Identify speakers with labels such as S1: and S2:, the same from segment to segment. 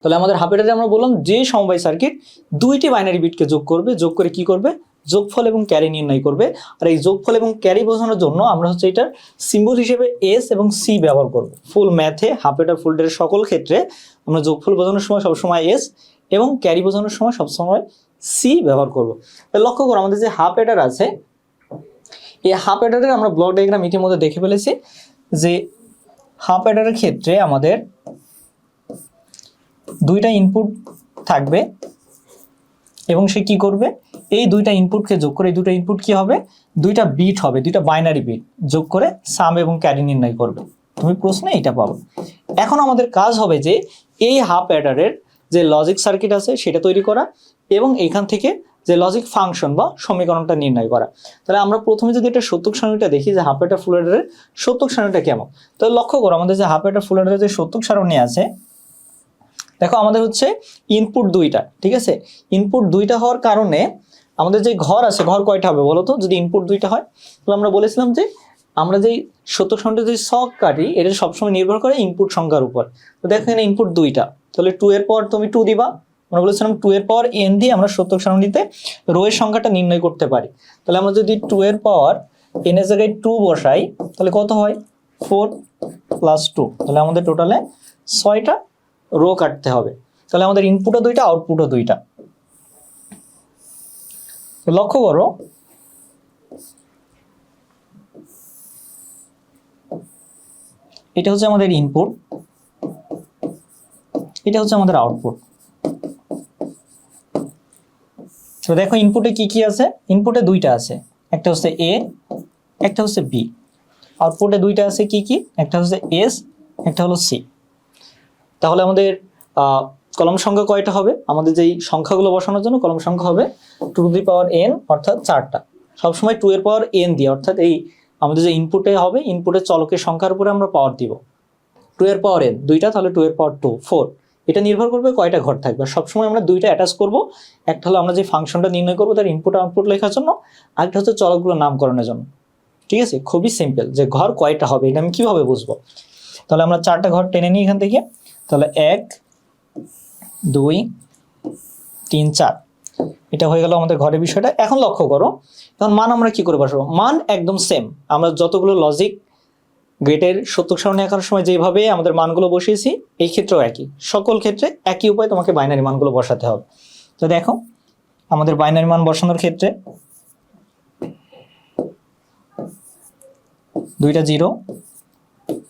S1: তাহলে আমাদের হাফ অ্যাডারে আমরা বললাম যে সমবায় সার্কিট দুইটি বাইনারি বিটকে যোগ করবে, যোগ করে কি করবে, যোগফল এবং ক্যারি নির্ণয় করবে। আর এই যোগফল এবং ক্যারি বোঝানোর জন্য আমরা হচ্ছে এটার সিম্বল হিসেবে এস এবং সি ব্যবহার করব। ফুল ম্যাথে হাফ অ্যাডার ফুল অ্যাডারের সকল ক্ষেত্রে আমরা যোগফল বোঝানোর সময় সবসময় এস এবং ক্যারি বোঝানোর সময় সবসময় সি ব্যবহার করব। লক্ষ্য করো আমাদের যে হাফ অ্যাডার আছে, এই হাফ অ্যাডারের আমরা ব্লক ডায়াগ্রাম ইতিমধ্যে দেখে ফেলেছি যে হাফ অ্যাডারের ক্ষেত্রে আমাদের দুইটা ইনপুট থাকবে এবং সে কি করবে, এই দুইটা ইনপুটকে যোগ করে, এই দুটো ইনপুট কি হবে, দুইটা বিট হবে, দুইটা বাইনারি বিট যোগ করে সাম এবং ক্যারি নির্ণয় করবে। তুমি প্রশ্নে এটা পাবো। এখন আমাদের কাজ হবে যে এই হাফ অ্যাডারের যে লজিক সার্কিট আছে সেটা তৈরি করা এবং এখান থেকে যে লজিক ফাংশন বা সমীকরণটা নির্ণয় করা। তাহলে আমরা প্রথমে যদি এটা সত্যক সারণীটা দেখি যে হাফ অ্যাডার ফুল অ্যাডারের সত্যক সারণীটা কেমন। তাহলে লক্ষ্য করো আমাদের যে হাফ অ্যাডার ফুল অ্যাডারের যে সত্যক সারণী আছে, দেখো আমাদের হচ্ছে ইনপুট দুইটা, ঠিক আছে। ইনপুট দুইটা হওয়ার কারণে আমাদের যে ঘর আছে, ঘর কয়টা হবে বলো তো, যদি ইনপুট দুইটা হয়। তাহলে আমরা বলেছিলাম যে আমরা যেই সত্যক সারণীতে যে ছক কাটি এটা সবসময় নির্ভর করে ইনপুট সংখ্যার উপর। তো দেখো এখানে ইনপুট দুইটা, তাহলে 2 এর পর তুমি 2 দিবা। আমরা বলেছিলাম 2 এর পাওয়ার n দিয়ে আমরা সত্যক সারণীতে রো এর সংখ্যাটা নির্ণয় করতে পারি। তাহলে আমরা যদি 2 এর পাওয়ার n এর জায়গায় 2 বসাই তাহলে কত হয়, 4 + 2। তাহলে আমাদের টোটালে 6টা রো কাটতে হবে। তাহলে আমাদের ইনপুটও দুইটা, আউটপুটও দুইটা। লক্ষ্য করো এটা হচ্ছে আমাদের ইনপুট, এটা হচ্ছে আমাদের আউটপুট। তো দেখো ইনপুটে কি কি আছে, ইনপুটে দুইটা আছে, একটা হচ্ছে এ, একটা হচ্ছে বি। আউটপুটে দুইটা আছে কি কি, একটা হচ্ছে এস, একটা হলো সি। তাহলে আমাদের কলম সংখ্যা কয়টা হবে, আমাদের যেই সংখ্যাগুলো বসানোর জন্য কলম সংখ্যা হবে 2 টু দি পাওয়ার n, অর্থাৎ 4টা। সবসময় 2 এর পাওয়ার n দিয়ে, অর্থাৎ এই আমাদের যে ইনপুটে হবে ইনপুটের চলকের সংখ্যার উপরে আমরা পাওয়ার দিব। 2 এর পাওয়ার n দুইটা, তাহলে 2 এর পাওয়ার 2 4। এটা নির্ভর করবে কয়টা ঘর থাকবে। সবসময় আমরা দুইটা অ্যাটাচ করব, একটা হলো আমরা যে ফাংশনটা নির্ণয় করবো তার ইনপুট আউটপুট লেখার জন্য, আরেকটা হচ্ছে চলকগুলো নামকরণের জন্য। ঠিক আছে, খুবই সিম্পল যে ঘর কয়টা হবে এটা আমি কিভাবে বুঝবো। তাহলে আমরা 4টা ঘর টেনে নিই এখান থেকে। তাহলে 1 2 3 4, এটা হয়ে গেল আমাদের ঘরের বিষয়টা। এখন লক্ষ্য করো, এখন মান আমরা কি করে বসাবো, মান একদম সেম। আমরা যতগুলো লজিক গেটের সত্যক সারণী আঁকার সময় যেভাবে আমাদের মানগুলো বসিয়েছি এই ক্ষেত্রেও একই, সকল ক্ষেত্রে একই উপায় তোমাকে বাইনারি মানগুলো বসাতে হবে। তো দেখো আমাদের বাইনারি মান বসানোর ক্ষেত্রে দুইটা 0,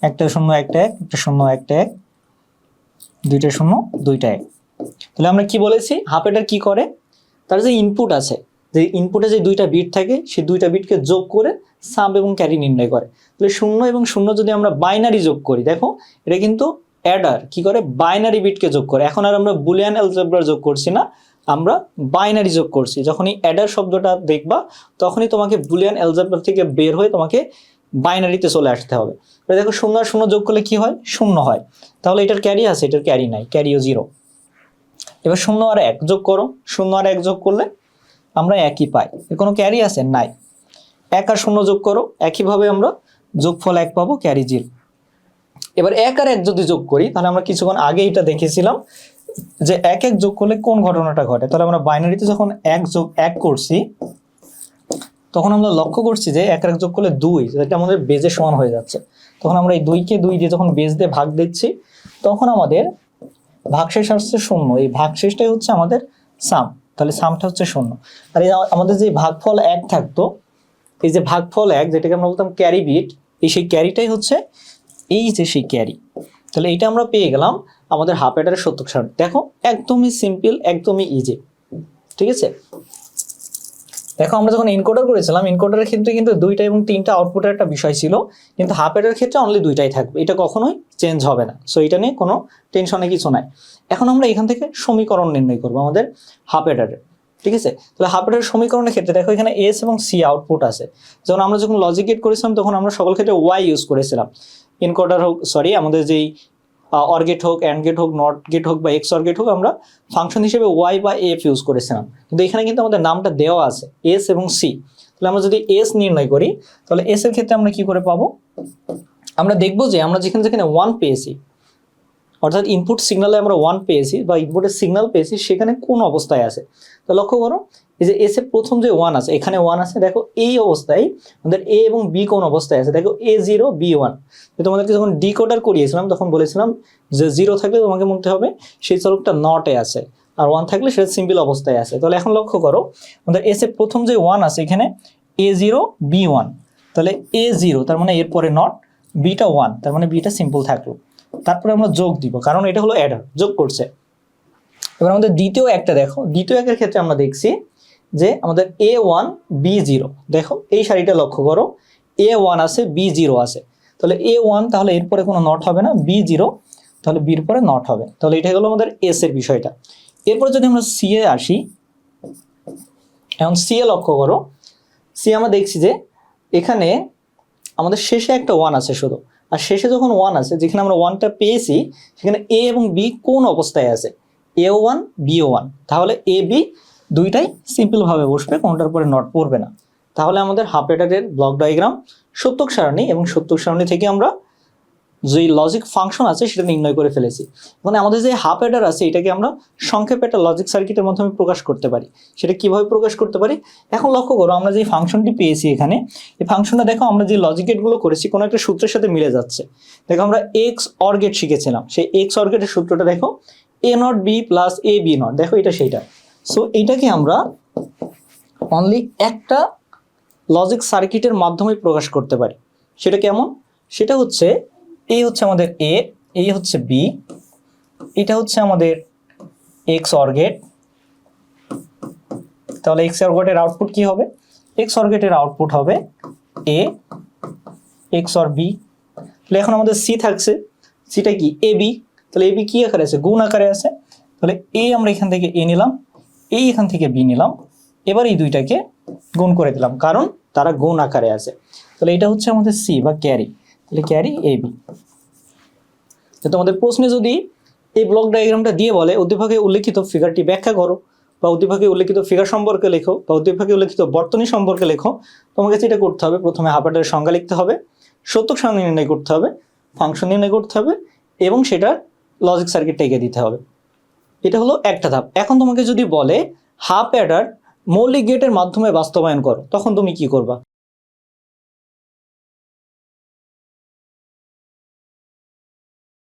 S1: একটা 0 একটা 1, একটা 0 একটা 1, দুইটা 0 দুইটা 1। তাহলে আমরা কি বলেছি, হাফ অ্যাডার কি করে, তার যে ইনপুট আছে, যে ইনপুটে যে দুইটা বিট থাকে সেই দুইটা বিটকে যোগ করে সাম এবং ক্যারি নির্ণয় করে। তাহলে 0 এবং 0 যদি আমরা বাইনারি যোগ করি, দেখো এটা কিন্তু অ্যাডার কি করে, বাইনারি বিটকে যোগ করে। এখন আর আমরা বুলিয়ান অ্যালজেব্রা যোগ করছি না, আমরা বাইনারি যোগ করছি। যখনই অ্যাডার শব্দটা দেখবা তখনই তোমাকে বুলিয়ান অ্যালজেব্রা থেকে বের হয়ে তোমাকে বাইনারিতে চলে আসতে হবে। দেখো 0 আর 0 যোগ করলে কি হয়, 0 হয়। তাহলে এটার ক্যারি আছে, এটার ক্যারি নাই, ক্যারিও 0। এবার 0 আর 1 যোগ করো, 0 আর 1 যোগ করলে আমরা একই পাই, এর কোনো ক্যারি আছে নাই। 1 আর 0 যোগ করো, একইভাবে আমরা যোগফল 1 পাবো, ক্যারি 0। এবার 1 আর 1 যদি যোগ করি তাহলে আমরা কিছুক্ষণ আগে এটা দেখেছিলাম যে 1 1 যোগ করলে কোন ঘটনাটা ঘটে। তাহলে আমরা বাইনারিতে যখন 1 যোগ 1 করছি তখন আমরা লক্ষ্য করছি যে 1 আর 1 যোগ করলে 2, যেটা আমাদের বেজের সমান হয়ে যাচ্ছে। তখন আমরা এই 2 কে 2 দিয়ে যখন বেজ দিয়ে ভাগ দিচ্ছি তখন আমাদের ভাগশেষ আসছে 0। এই ভাগশেষটাই হচ্ছে আমাদের সাম, তাহলে সামটা হচ্ছে 0। আর আমাদের যে ভাগফল 1 থাকতো, এই যে ভাগফল 1 যেটাকে আমরা বলতাম ক্যারি বিট, এই সেই ক্যারিটাই হচ্ছে এই যে সেই ক্যারি। তাহলে এইটা আমরা পেয়ে গেলাম আমাদের হাফ অ্যাডারের সত্যক সারণী। দেখো একদমই সিম্পল, একদমই ইজি। ঠিক আছে, দেখো আমরা যখন এনকোডার করেছিলাম, এনকোডারের ক্ষেত্রে কিন্তু 2টা এবং 3টা আউটপুটের একটা বিষয় ছিল, কিন্তু হাফ অ্যাডারের ক্ষেত্রে অনলি 2টাই থাকবে, এটা কখনোই চেঞ্জ হবে না। সো এটা নিয়ে কোনো টেনশনে কিছু নাই। এখন আমরা এখান থেকে সমীকরণ নির্ণয় করবো আমাদের হাফ অ্যাডারের। ঠিক আছে, তাহলে হাফ অ্যাডারের সমীকরণের ক্ষেত্রে দেখো এখানে এস এবং সি আউটপুট আছে। যখন আমরা যখন লজিক গেট করেছিলাম তখন আমরা সকল ক্ষেত্রে ওয়াই ইউজ করেছিলাম। এনকোডার হোক, সরি আমাদের যেই অর গেট হোক, অ্যান্ড গেট হোক, নট গেট হোক বা এক্স অর গেট হোক, আমরা ফাংশন হিসেবে ওয়াই বা এফ ইউজ করেছিলাম। কিন্তু এখানে কিন্তু আমাদের নামটা দেওয়া আছে এস এবং সি। তাহলে আমরা যদি এস নির্ণয় করি তাহলে এস এর ক্ষেত্রে আমরা কি করে পাবো, আমরা দেখবো যে আমরা যেখানে যেখানে 1 পেয়েছি অর্থাৎ ইনপুট সিগনালে আমরা 1 পেয়েছি বা ইনপুটের সিগন্যাল পেয়েছি, সেখানে কোন অবস্থায় আছে। তো লক্ষ্য করো এই যে এস এর প্রথম যে 1 আছে, এখানে 1 আছে, দেখো এই অবস্থায় আমাদের এ এবং বি কোন অবস্থায় আছে, দেখো A0 B1। তোমাদেরকে যখন ডিকোডার করিয়েছিলাম তখন বলেছিলাম যে 0 থাকলে তোমাকে মনে হবে সেই চলকটা নটে আছে, আর 1 থাকলে সেটা সিম্পল অবস্থায় আছে। তাহলে এখন লক্ষ্য করো আমাদের এস এর প্রথম যে 1 আছে এখানে A0 B1, তাহলে A0 তার মানে এরপরে নট, বিটা 1 তার মানে বিটা সিম্পল থাকলো। তারপরে আমরা যোগ দিব, কারণ এটা হলো অ্যাডার, যোগ করছে। এবার আমাদের দ্বিতীয় একটা দেখো, দ্বিতীয় একের ক্ষেত্রে আমরা দেখছি যে আমাদের A1 B0, দেখো এই সারিটা লক্ষ্য করো, A1 আছে B0 আছে, তাহলে A1 তাহলে এরপরে কোনো নট হবে না, B0 তাহলে বির পরে নট হবে। তাহলে এটা হলো আমাদের এস এর বিষয়টা। এরপরে যদি আমরা সি এ আসি, এখন সি এ লক্ষ্য করো, সি আমরা দেখছি যে এখানে আমাদের শেষে একটা 1 আছে শুধু, আর শেষে যখন 1 আছে, যেখানে আমরা 1টা পেয়েছি সেখানে এ এবং বি কোন অবস্থায় আছে, A1 B1, তাহলে এ বি দুইটাই সিম্পল ভাবে বসবে, কোনটার পরে নট পড়বে না। তাহলে আমাদের হাফ অ্যাডারের ব্লক ডায়াগ্রাম সত্যক সারণী, এবং সত্যক সারণী থেকে আমরা যে লজিক ফাংশন আছে সেটা নির্ণয় করে ফেলেছি। মানে আমাদের যে হাফ অ্যাডার আছে এটাকে আমরা সংক্ষেপে একটা লজিক সার্কিটের মাধ্যমে প্রকাশ করতে পারি। সেটা কিভাবে প্রকাশ করতে পারি, এখন লক্ষ্য করো আমরা যে ফাংশনটি পেয়েছি এখানে, এই ফাংশনটা দেখো আমরা যে লজিক গেটগুলো করেছি কোনো একটা সূত্রের সাথে মিলে যাচ্ছে। দেখো আমরা এক্স অর গেট শিখেছিলাম, সেই এক্স অর গেটের সূত্রটা দেখো A not B plus A B not, দেখো এটা সেইটা। সো এইটাকে আমরা অনলি একটা লজিক সার্কিটের মাধ্যমে প্রকাশ করতে পারি। সেটা কেমন, সেটা হচ্ছে এই হচ্ছে আমাদের এ, এই হচ্ছে বি, এটা হচ্ছে আমাদের এক্স অর গেট। তাহলে এক্স অর গেটের আউটপুট কি হবে, এক্স অর গেটের আউটপুট হবে এ এক্স অর বি। তাহলে এখন আমাদের সি থাকছে, সিটা কি এ বি, তাহলে এ বি কি আকারে আছে, গুণ আকারে আছে। তাহলে এ আমরা এখান থেকে এ নিলাম, এই এখান থেকে বি নিলাম, এবার এই দুইটাকে গুণ করে দিলাম কারণ তারা গুণ আকারে আছে। তাহলে এটা হচ্ছে আমাদের সি বা ক্যারি, তাহলে ক্যারি এ বি। তো তোমাদের প্রশ্নে যদি এই ব্লক ডায়াগ্রামটা দিয়ে বলে উদ্দীপকে উল্লেখিত ফিগারটি ব্যাখ্যা করো, বা উদ্দীপকে উল্লেখিত ফিগার সম্পর্কে লেখো, বা উদ্দীপকে উল্লেখিত বর্তনী সম্পর্কে লেখো, তোমাকে যেটা করতে হবে প্রথমে হাফ অ্যাডারের সংজ্ঞা লিখতে হবে, সত্যক সারণী নির্ণয় করতে হবে, ফাংশন নির্ণয় করতে হবে, এবং সেটার লজিক সার্কিটটা এগিয়ে দিতে হবে। এটা হলো একটা ধাপ। এখন তোমাকে যদি বলে হাফ অ্যাডার মৌলিক গেটের মাধ্যমে বাস্তবায়ন করো, তখন তুমি কি করবা?